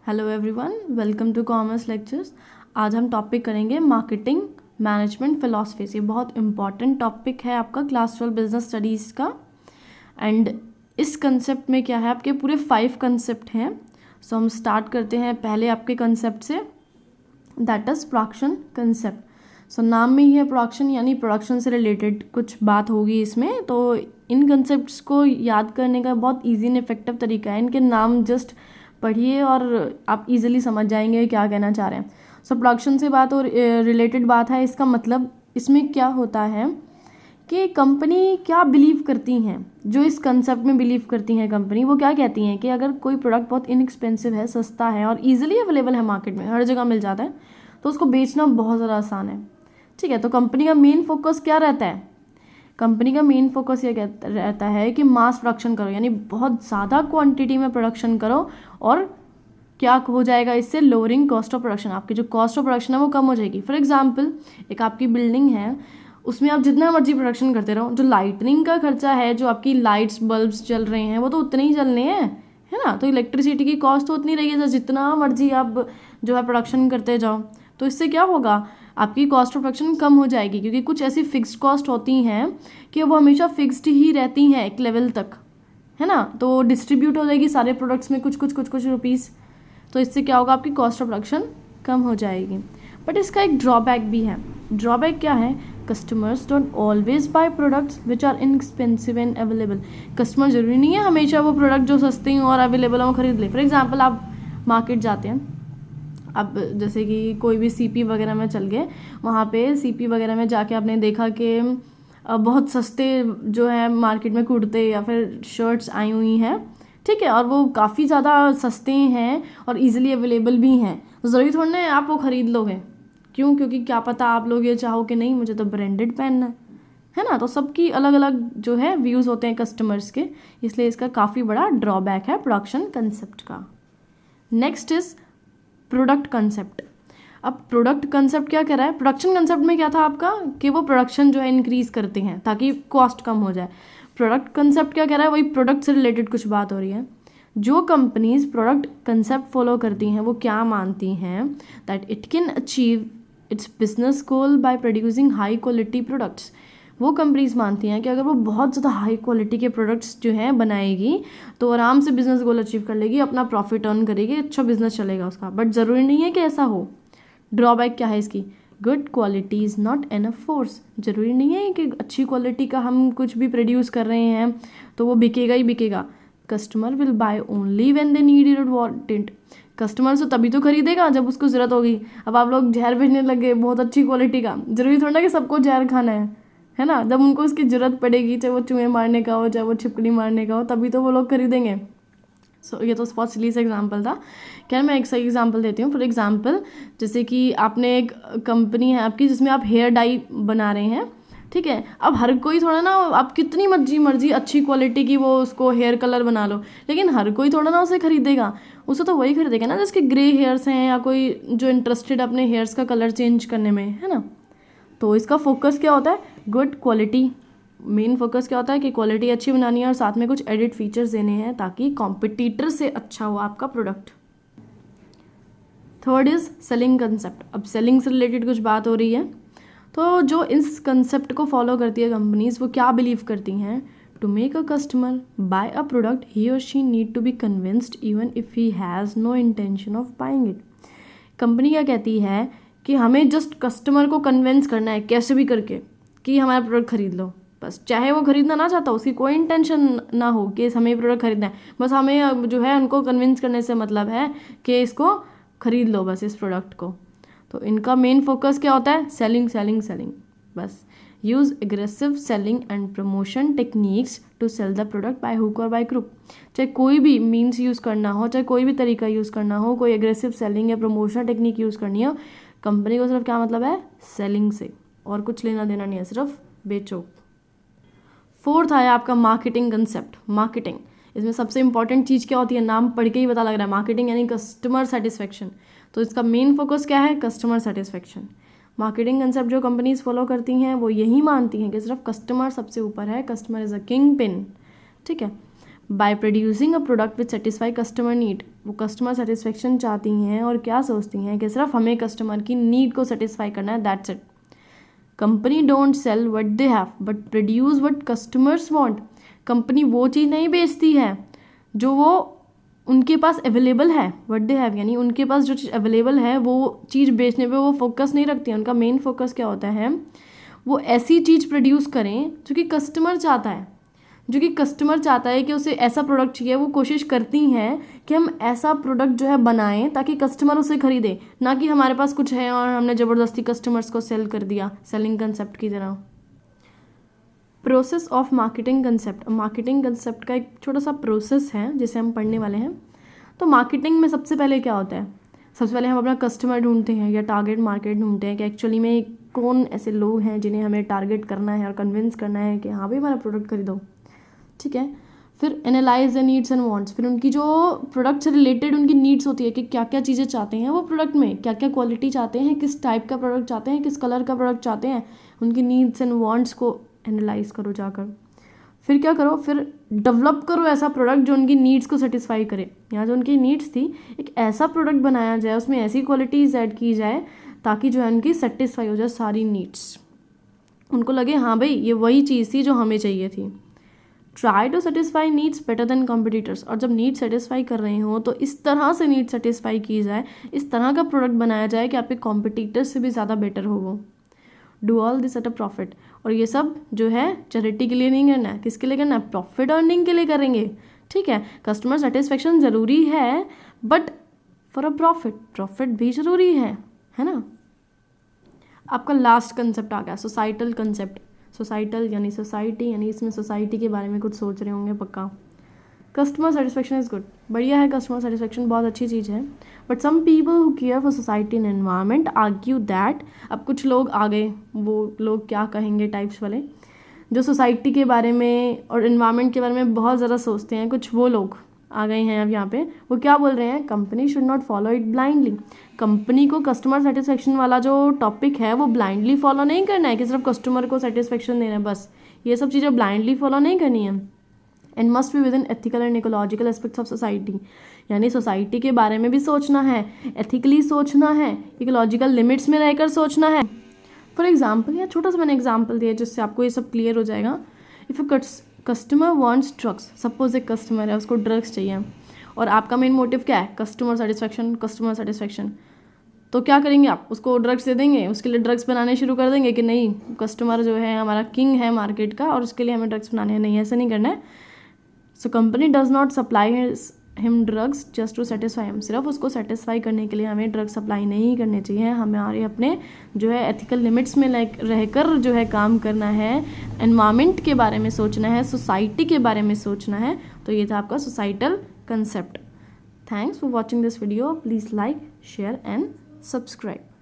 Hello everyone, welcome to commerce lectures. आज हम topic करेंगे मार्केटिंग मैनेजमेंट फिलॉसफीज। ये बहुत इंपॉर्टेंट टॉपिक है आपका क्लास 12 बिजनेस स्टडीज़ का। एंड इस कंसेप्ट में क्या है, आपके पूरे 5 कंसेप्ट हैं। सो हम स्टार्ट करते हैं पहले आपके कंसेप्ट से, दैट इज़ प्रोडक्शन कंसेप्ट। सो नाम में ही है प्रोडक्शन, यानी प्रोडक्शन से रिलेटेड कुछ बात होगी इसमें। तो इन कंसेप्ट्स को याद करने का बहुत ईजी एंड इफेक्टिव तरीका है, इनके नाम जस्ट पढ़िए और आप इजीली समझ जाएंगे क्या कहना चाह रहे हैं। सो प्रोडक्शन से बात और रिलेटेड बात है। इसका मतलब इसमें क्या होता है कि कंपनी क्या बिलीव करती हैं, जो इस कंसेप्ट में बिलीव करती हैं कंपनी, वो क्या कहती हैं कि अगर कोई प्रोडक्ट बहुत इनएक्सपेंसिव है, सस्ता है और इजीली अवेलेबल है, मार्केट में हर जगह मिल जाता है, तो उसको बेचना बहुत ज़्यादा आसान है। ठीक है, तो कंपनी का मेन फोकस क्या रहता है? कंपनी का मेन फोकस ये रहता है कि मास प्रोडक्शन करो, यानी बहुत ज़्यादा क्वांटिटी में प्रोडक्शन करो और क्या हो जाएगा इससे? Lowering cost of production. आपकी जो कॉस्ट ऑफ प्रोडक्शन है वो कम हो जाएगी। फॉर एग्जांपल, एक आपकी बिल्डिंग है, उसमें आप जितना मर्जी प्रोडक्शन करते रहो, जो लाइटनिंग का खर्चा है, जो आपकी लाइट्स बल्ब्स चल रहे हैं, वो तो उतने ही चलने हैं, है ना। तो इलेक्ट्रिसिटी की कॉस्ट तो उतनी रहेगी जितना मर्जी आप जो है प्रोडक्शन करते जाओ। तो इससे क्या होगा? आपकी कॉस्ट ऑफ प्रोडक्शन कम हो जाएगी, क्योंकि कुछ ऐसी फिक्स्ड कॉस्ट होती हैं कि वो हमेशा फिक्स्ड ही रहती हैं एक लेवल तक, है ना। तो डिस्ट्रीब्यूट हो जाएगी सारे प्रोडक्ट्स में कुछ रुपीस। तो इससे क्या होगा? आपकी कॉस्ट ऑफ प्रोडक्शन कम हो जाएगी। बट इसका एक ड्रॉबैक भी है। ड्रॉबैक क्या है? Customers don't always buy products which are inexpensive and available. Customer जरूरी नहीं है हमेशा वो प्रोडक्ट जो सस्ते और अवेलेबल हो वो खरीद ले। फॉर एग्जाम्पल, आप मार्केट जाते हैं, अब जैसे कि कोई भी सीपी वगैरह में चल गए, वहाँ पे सीपी वगैरह में जाके आपने देखा कि बहुत सस्ते जो है मार्केट में कुर्ते या फिर शर्ट्स आई हुई हैं, ठीक है, और वो काफ़ी ज़्यादा सस्ते हैं और इजीली अवेलेबल भी हैं। तो ज़रूरी थोड़ा ना आप वो ख़रीद लोगे। क्यों? क्योंकि क्या पता आप लोग ये चाहो कि नहीं, मुझे तो ब्रांडेड पहनना है ना। तो सबकी अलग अलग जो है व्यूज़ होते हैं कस्टमर्स के, इसलिए इसका काफ़ी बड़ा ड्रॉबैक है प्रोडक्शन कंसेप्ट का। Next is product concept. अब प्रोडक्ट कंसेप्ट क्या कह रहा है? प्रोडक्शन कंसेप्ट में क्या था आपका कि वो प्रोडक्शन जो है इंक्रीज करते हैं ताकि कॉस्ट कम हो जाए। प्रोडक्ट कंसेप्ट क्या कह रहा है? वही प्रोडक्ट से रिलेटेड कुछ बात हो रही है। जो कंपनीज प्रोडक्ट कंसेप्ट फॉलो करती हैं वो क्या मानती हैं? That it can achieve it's business goal by producing high quality products. वो कंपनीज मानती हैं कि अगर वो बहुत ज़्यादा हाई क्वालिटी के प्रोडक्ट्स जो हैं बनाएगी तो आराम से बिजनेस गोल अचीव कर लेगी, अपना प्रॉफिट अर्न करेगी, अच्छा बिजनेस चलेगा उसका। बट ज़रूरी नहीं है कि ऐसा हो। ड्रॉबैक क्या है इसकी? Good quality is not enough force. ज़रूरी नहीं है कि अच्छी क्वालिटी का हम कुछ भी प्रोड्यूस कर रहे हैं तो वो बिकेगा ही बिकेगा। Customer will by only when they need it want it. Customer से तभी तो खरीदेगा जब उसको ज़रूरत होगी। अब आप लोग जहर भेजने लगे बहुत अच्छी क्वालिटी का, ज़रूरी थोड़ा ना कि सबको जहर खाना है ना। जब उनको उसकी ज़रूरत पड़ेगी, चाहे वो चूहे मारने का हो, चाहे वो छिपकली मारने का हो, तभी तो वो लोग खरीदेंगे। सो ये तो बहुत सिली सा एग्जाम्पल था। क्या मैं एक सही एग्जाम्पल देती हूँ। फॉर एग्जाम्पल, जैसे कि आपने एक कंपनी है आपकी जिसमें आप हेयर डाई बना रहे हैं, ठीक है। अब हर कोई थोड़ा ना, आप कितनी मर्जी अच्छी क्वालिटी की वो उसको हेयर कलर बना लो, लेकिन हर कोई थोड़ा ना उसे खरीदेगा। उसे तो वही खरीदेगा ना जिसके ग्रे हेयर्स हैं या कोई जो इंटरेस्टेड अपने हेयर्स का कलर चेंज करने में, है ना। तो इसका फोकस क्या होता है? Good quality. मेन फोकस क्या होता है कि क्वालिटी अच्छी बनानी है और साथ में कुछ एडिट फीचर्स देने हैं ताकि कॉम्पिटिटर से अच्छा हो आपका product. Third is selling concept. अब सेलिंग से रिलेटेड कुछ बात हो रही है। तो जो इस कंसेप्ट को फॉलो करती है कंपनीज, वो क्या बिलीव करती हैं? To make a customer buy a product he और she need to be convinced even if he has no intention of buying it. Company क्या कहती है कि हमें जस्ट कस्टमर को कन्विंस करना है कैसे भी करके कि हमारा प्रोडक्ट खरीद लो, बस। चाहे वो खरीदना ना चाहता, उसकी कोई इंटेंशन ना हो कि हमें प्रोडक्ट खरीदना है, बस हमें जो है उनको कन्विंस करने से मतलब है कि इसको खरीद लो बस, इस प्रोडक्ट को। तो इनका मेन फोकस क्या होता है? सेलिंग सेलिंग सेलिंग, बस। Use aggressive selling and promotion techniques to sell the product by hook और बाय क्रुक। चाहे कोई भी मीन्स यूज़ करना हो, चाहे कोई भी तरीका यूज़ करना हो, कोई एग्रेसिव सेलिंग या प्रमोशन टेक्निक यूज़ करनी हो, कंपनी को सिर्फ क्या मतलब है? सेलिंग से, और कुछ लेना देना नहीं है, सिर्फ बेचो। फोर्थ आया आपका मार्केटिंग कंसेप्ट। मार्केटिंग, इसमें सबसे इंपॉर्टेंट चीज़ क्या होती है? नाम पढ़ के ही पता लग रहा है। मार्केटिंग यानी कस्टमर सेटिस्फेक्शन। तो इसका मेन फोकस क्या है? Customer satisfaction. मार्केटिंग कंसेप्ट जो कंपनीज फॉलो करती हैं वो यही मानती हैं कि सिर्फ कस्टमर सबसे ऊपर है, customer is a king pin, ठीक है। By producing a product which satisfy customer need. वो कस्टमर सेटिस्फेक्शन चाहती हैं और क्या सोचती हैं कि सिर्फ हमें कस्टमर की नीड को सेटिस्फाई करना है, that's it. Company don't sell what they have but produce what customers want. Company वो चीज़ नहीं बेचती है जो वो उनके पास अवेलेबल है, व्हाट दे हैव यानी उनके पास जो चीज़ अवेलेबल है वो चीज़ बेचने पे वो फोकस नहीं रखती है। उनका मेन फोकस क्या होता है, वो ऐसी चीज़ प्रोड्यूस करें जो कि कस्टमर चाहता है, जो कि कस्टमर चाहता है कि उसे ऐसा प्रोडक्ट चाहिए। वो कोशिश करती हैं कि हम ऐसा प्रोडक्ट जो है बनाएं ताकि कस्टमर उसे खरीदे, ना कि हमारे पास कुछ है और हमने ज़बरदस्ती कस्टमर्स को सेल कर दिया, सेलिंग कंसेप्ट की तरह। Process of marketing concept, marketing concept का एक छोटा सा प्रोसेस है जिसे हम पढ़ने वाले हैं। तो मार्केटिंग में सबसे पहले क्या होता है, सबसे पहले हम अपना कस्टमर ढूंढते हैं या टारगेट मार्केट ढूंढते हैं कि एक्चुअली में कौन ऐसे लोग हैं जिन्हें हमें टारगेट करना है और कन्विंस करना है कि हाँ भाई हमारा प्रोडक्ट खरीदो, ठीक है। फिर analyse the needs and wants, फिर उनकी जो प्रोडक्ट से रिलेटेड उनकी नीड्स होती है कि क्या क्या चीज़ें चाहते हैं वो प्रोडक्ट में, क्या क्या क्वालिटी चाहते हैं, किस टाइप का प्रोडक्ट चाहते हैं, किस कलर का प्रोडक्ट चाहते हैं, उनकी नीड्स एंड वांट्स को एनालाइज करो जाकर। फिर क्या करो, फिर डेवलप करो ऐसा प्रोडक्ट जो उनकी नीड्स को सेटिस्फाई करे। यहाँ जो उनकी नीड्स थी, एक ऐसा प्रोडक्ट बनाया जाए, उसमें ऐसी क्वालिटीज़ ऐड की जाए ताकि जो है उनकी सेटिस्फाई हो जाए सारी नीड्स, उनको लगे हाँ भाई ये वही चीज़ थी जो हमें चाहिए थी। Try to satisfy needs better than competitors, और जब नीड सेटिस्फाई कर रहे हो तो इस तरह से नीड सेटिस्फाई की जाए, इस तरह का प्रोडक्ट बनाया जाए कि आपके कॉम्पिटिटर्स से भी ज़्यादा बेटर हो वो। Do all this at a profit, और ये सब जो है चैरिटी के लिए नहीं करना है, किसके लिए करना है, प्रॉफिट अर्निंग के लिए करेंगे, ठीक है। कस्टमर सेटिस्फेक्शन ज़रूरी है but for a profit, profit भी ज़रूरी है ना। आपका लास्ट कंसेप्ट आ गया सोसाइटल कंसेप्ट। सोसाइटल यानी सोसाइटी, यानी इसमें सोसाइटी के बारे में कुछ सोच रहे होंगे पक्का। कस्टमर सेटिस्फेक्शन इज़ गुड, बढ़िया है, कस्टमर सेटिस्फेक्शन बहुत अच्छी चीज़ है। But some people who care for society and environment argue that, अब कुछ लोग आ गए, वो लोग क्या कहेंगे टाइप्स वाले, जो सोसाइटी के बारे में और एनवायरनमेंट के बारे में बहुत ज़्यादा सोचते हैं, कुछ वो लोग आ गए हैं अब यहाँ पे। वो क्या बोल रहे हैं, company should not follow it blindly. Company को कस्टमर सेटिस्फेक्शन वाला जो टॉपिक है वो ब्लाइंडली फॉलो नहीं करना है कि सिर्फ कस्टमर को सेटिस्फेक्शन देना है बस, ये सब चीज़ें ब्लाइंडली फॉलो नहीं करनी है। And must be with in ethical and ecological aspects of society, यानी सोसाइटी के बारे में भी सोचना है, एथिकली सोचना है, इकोलॉजिकल लिमिट्स में रहकर सोचना है। फॉर एग्जाम्पल, या छोटा सा मैंने एग्जाम्पल दिया जिससे आपको ये सब क्लियर हो जाएगा। If a customer wants drugs, suppose एक कस्टमर है उसको ड्रग्स चाहिए और आपका मेन मोटिव क्या है, कस्टमर सेटिस्फेक्शन, कस्टमर सेटिस्फेक्शन, तो क्या करेंगे आप, उसको ड्रग्स दे देंगे, उसके लिए ड्रग्स बनाने शुरू कर देंगे कि नहीं कस्टमर जो है हमारा किंग है मार्केट का और उसके लिए हमें ड्रग्स बनाने हैं, नहीं ऐसा नहीं करना है। So company does not supply him drugs just to satisfy him, सिर्फ उसको सेटिस्फाई करने के लिए हमें ड्रग्स सप्लाई नहीं करने चाहिए, हमारे अपने जो है एथिकल लिमिट्स में रहकर जो है काम करना है, एनवायरनमेंट के बारे में सोचना है, सोसाइटी के बारे में सोचना है। तो ये था आपका societal concept. Thanks for watching this video, please like, share and subscribe.